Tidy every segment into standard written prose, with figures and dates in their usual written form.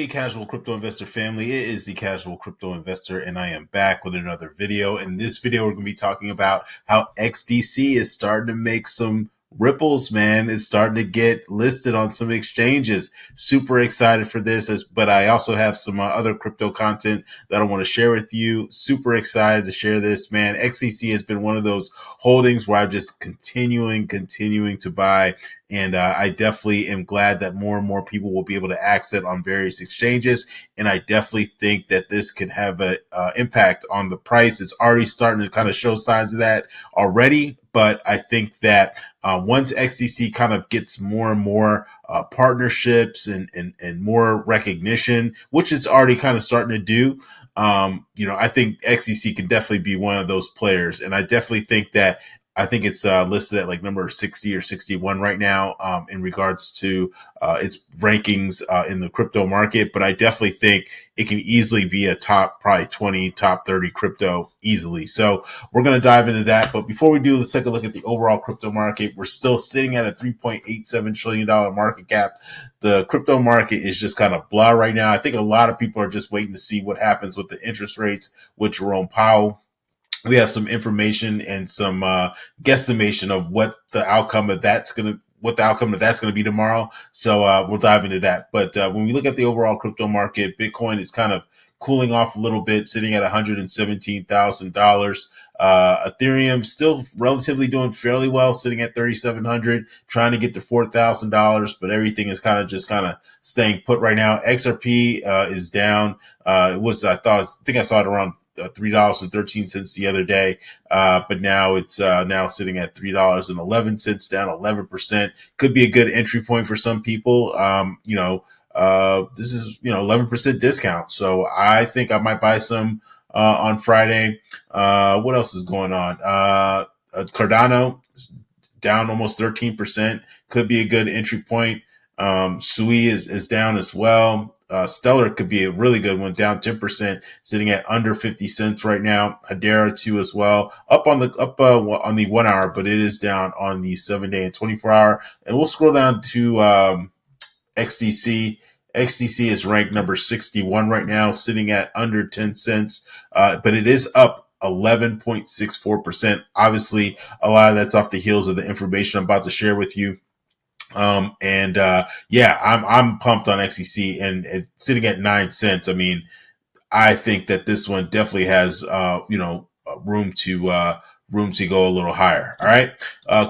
Hey, casual crypto investor family. It is the casual crypto investor, and I am back with another video. In this video, we're going to be talking about how XDC is starting to make some ripples, man. It's starting to get listed on some exchanges. Super excited for this, but I also have some other crypto content that I want to share with you. Super excited to share this, man. XDC has been one of those holdings where I'm just continuing to buy. And I definitely am glad that more and more people will be able to access it on various exchanges. And I definitely think that this can have an impact on the price. It's already starting to kind of show signs of that already. But I think that once XDC kind of gets more and more partnerships and more recognition, which it's already kind of starting to do, I think XDC can definitely be one of those players. And I definitely think that I think it's listed at like number 60 or 61 right now in regards to its rankings in the crypto market. But I definitely think it can easily be a top, probably 20, top 30 crypto easily. So we're going to dive into that. But before we do, let's take a look at the overall crypto market. We're still sitting at a $3.87 trillion market cap. The crypto market is just kind of blah right now. I think a lot of people are just waiting to see what happens with the interest rates with Jerome Powell. We have some information and some guesstimation of what the outcome of that's going to be tomorrow. So we'll dive into that. But when we look at the overall crypto market, Bitcoin is kind of cooling off a little bit, sitting at $117,000. Ethereum still relatively doing fairly well, sitting at 3,700, trying to get to $4,000, but everything is kind of staying put right now. XRP is down. I think I saw it around $3.13 the other day, but now it's now sitting at $3.11, down 11%. Could be a good entry point for some people. This is 11% discount, so I think I might buy some on Friday. What else is going on? Cardano is down almost 13%. Could be a good entry point. Sui is down as well. Stellar could be a really good one, down 10%, sitting at under 50 cents right now. Hedera too as well, up on the 1 hour, but it is down on the 7-day and 24-hour. And we'll scroll down to XDC. XDC is ranked number 61 right now, sitting at under 10 cents, but it is up 11.64%. Obviously, a lot of that's off the heels of the information I'm about to share with you. I'm pumped on XDC and sitting at 9 cents. I mean, I think that this one definitely has, room to go a little higher. All right.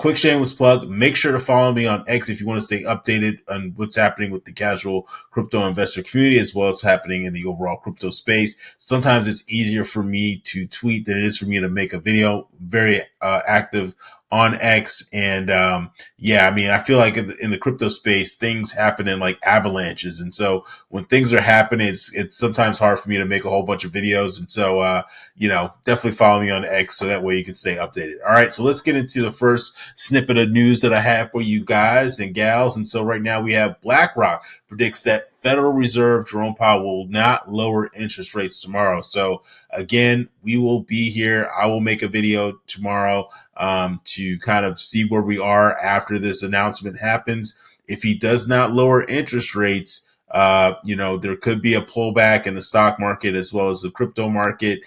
Quick shameless plug. Make sure to follow me on X if you want to stay updated on what's happening with the casual crypto investor community, as well as happening in the overall crypto space. Sometimes it's easier for me to tweet than it is for me to make a video. Very active on X. And I feel like in the crypto space, things happen in like avalanches. And so when things are happening, it's sometimes hard for me to make a whole bunch of videos. And so, definitely follow me on X so that way you can stay updated. All right. So let's get into the first snippet of news that I have for you guys and gals. And so right now we have BlackRock predicts that Federal Reserve Jerome Powell will not lower interest rates tomorrow. So again, we will be here. I will make a video tomorrow to kind of see where we are after this announcement happens. If he does not lower interest rates, there could be a pullback in the stock market as well as the crypto market.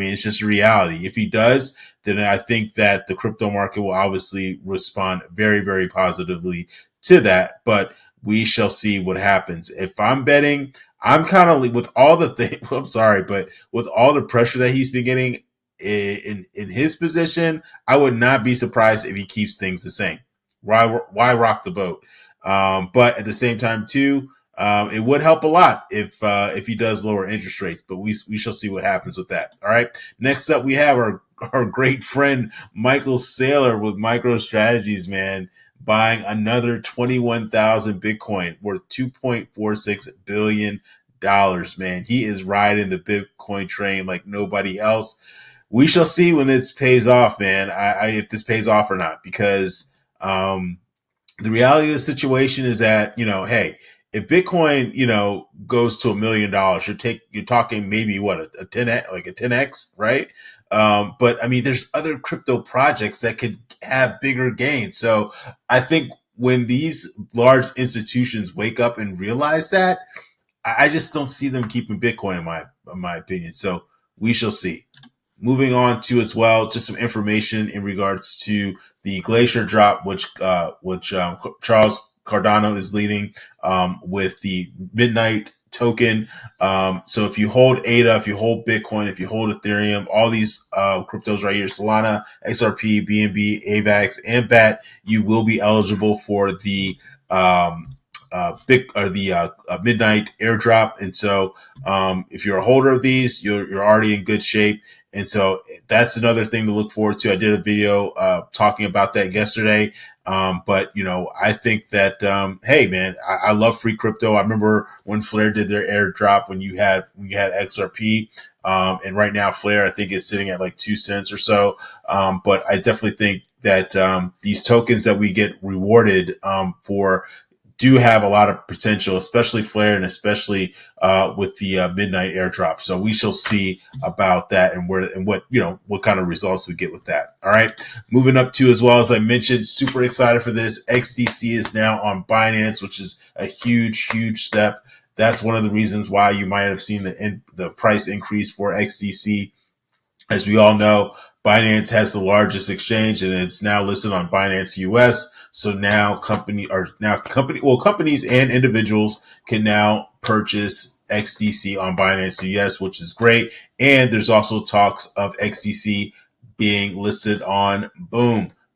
It's just a reality. If he does, then I think that the crypto market will obviously respond very, very positively to that. But we shall see what happens. If I'm betting, I'm kind of with all the things. I'm sorry, but with all the pressure that he's been getting in his position, I would not be surprised if he keeps things the same. Why rock the boat? But at the same time, too, it would help a lot if he does lower interest rates. But we shall see what happens with that. All right. Next up, we have our great friend Michael Saylor with MicroStrategies, man, buying another 21,000 Bitcoin worth $2.46 billion. Man, he is riding the Bitcoin train like nobody else. We shall see when this pays off, man. If this pays off or not, because the reality of the situation is that, hey, if Bitcoin, goes to $1 million, you're talking maybe what a 10x, like a 10x, right? But I mean, there's other crypto projects that could have bigger gains. So I think when these large institutions wake up and realize that, I just don't see them keeping Bitcoin in my opinion. So we shall see. Moving on to as well, just some information in regards to the Glacier drop, which Charles Cardano is leading with the Midnight token. So if you hold ADA, if you hold Bitcoin, if you hold Ethereum, all these cryptos right here, Solana, XRP, BNB, AVAX, and BAT, you will be eligible for the midnight airdrop. And so if you're a holder of these, you're already in good shape. And so that's another thing to look forward to. I did a video talking about that yesterday. But I think that hey man, I love free crypto. I remember when Flare did their airdrop when you had XRP. And right now Flare I think is sitting at like 2 cents or so. But I definitely think that these tokens that we get rewarded for do have a lot of potential, especially Flare and especially with the midnight airdrop. So we shall see about that and what kind of results we get with that. All right. Moving up to, as well as I mentioned, super excited for this. XDC is now on Binance, which is a huge, huge step. That's one of the reasons why you might have seen the price increase for XDC. As we all know, Binance has the largest exchange and it's now listed on Binance US. So now companies and individuals can now purchase XDC on Binance US, which is great. And there's also talks of XDC being listed on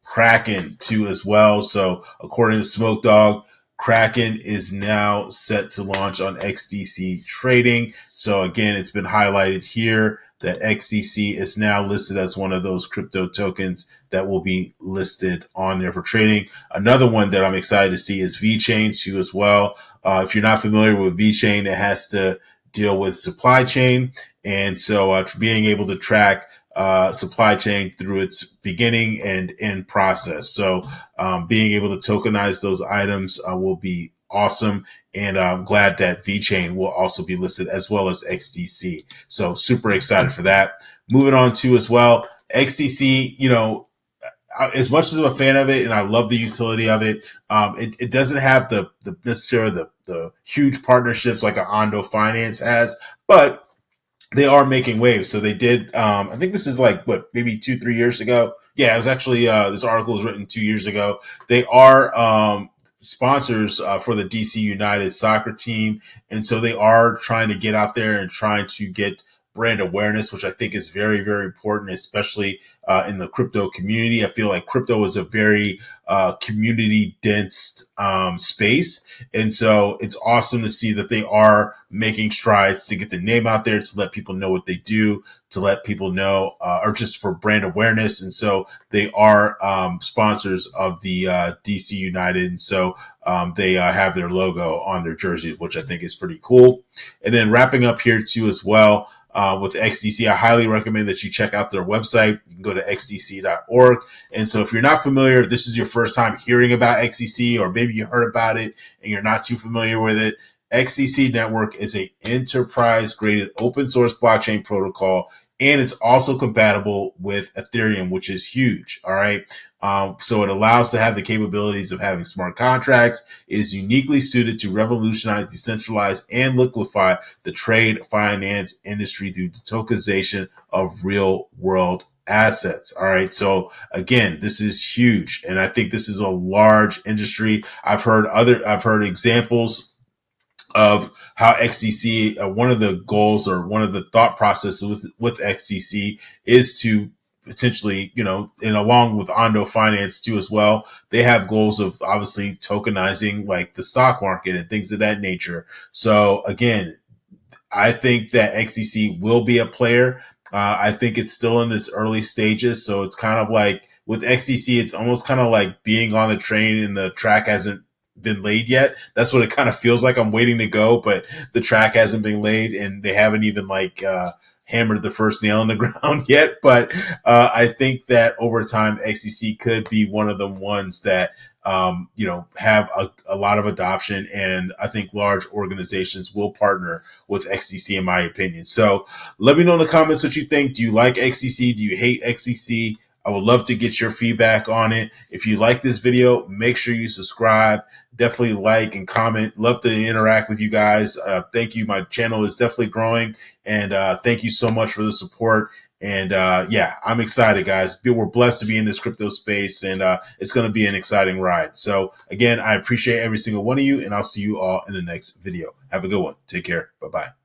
Kraken too as well. So according to Smoke Dog, Kraken is now set to launch on XDC trading. So again, it's been highlighted here that XDC is now listed as one of those crypto tokens that will be listed on there for trading. Another one that I'm excited to see is VeChain too as well. If you're not familiar with VeChain, it has to deal with supply chain. And so being able to track supply chain through its beginning and end process. So being able to tokenize those items will be awesome. And I'm glad that VeChain will also be listed as well as XDC. So super excited for that. Moving on to as well, XDC, as much as I'm a fan of it and I love the utility of it, it doesn't have the necessarily the huge partnerships like an Ondo Finance has, but they are making waves. So they did, I think this is like maybe 2-3 years ago. Yeah, it was actually, this article was written 2 years ago. They are, sponsors for the DC United soccer team. And so they are trying to get out there and trying to get brand awareness, which I think is very, very important, especially in the crypto community. I feel like crypto is a very community dense space. And so it's awesome to see that they are making strides to get the name out there, to let people know what they do, to let people know, or just for brand awareness. And so they are sponsors of the DC United. And so they have their logo on their jerseys, which I think is pretty cool. And then wrapping up here too as well, with XDC, I highly recommend that you check out their website. You can go to xdc.org. And so if you're not familiar, if this is your first time hearing about XDC, or maybe you heard about it and you're not too familiar with it, XDC Network is a enterprise-graded open source blockchain protocol, and it's also compatible with Ethereum, which is huge. All right. So it allows to have the capabilities of having smart contracts. It is uniquely suited to revolutionize, decentralize, and liquefy the trade finance industry through the tokenization of real world assets. All right. So again, this is huge. And I think this is a large industry. I've heard examples of how XDC, one of the goals or one of the thought processes with XDC is to potentially, and along with Ondo Finance too as well, they have goals of obviously tokenizing like the stock market and things of that nature. So again, I think that XDC will be a player. I think it's still in its early stages. So it's kind of like with XDC, it's almost kind of like being on the train and the track hasn't been laid yet. That's what it kind of feels like. I'm waiting to go, but the track hasn't been laid and they haven't even hammered the first nail in the ground yet. But I think that over time, XDC could be one of the ones that have a lot of adoption, and I think large organizations will partner with XDC in my opinion. So let me know in the comments what you think. Do you like XDC? Do you hate XDC? I would love to get your feedback on it. If you like this video, make sure you subscribe. Definitely like and comment. Love to interact with you guys. Thank you. My channel is definitely growing, and thank you so much for the support. And yeah, I'm excited, guys. We're blessed to be in this crypto space, and it's going to be an exciting ride. So again, I appreciate every single one of you, and I'll see you all in the next video. Have a good one. Take care. Bye-bye.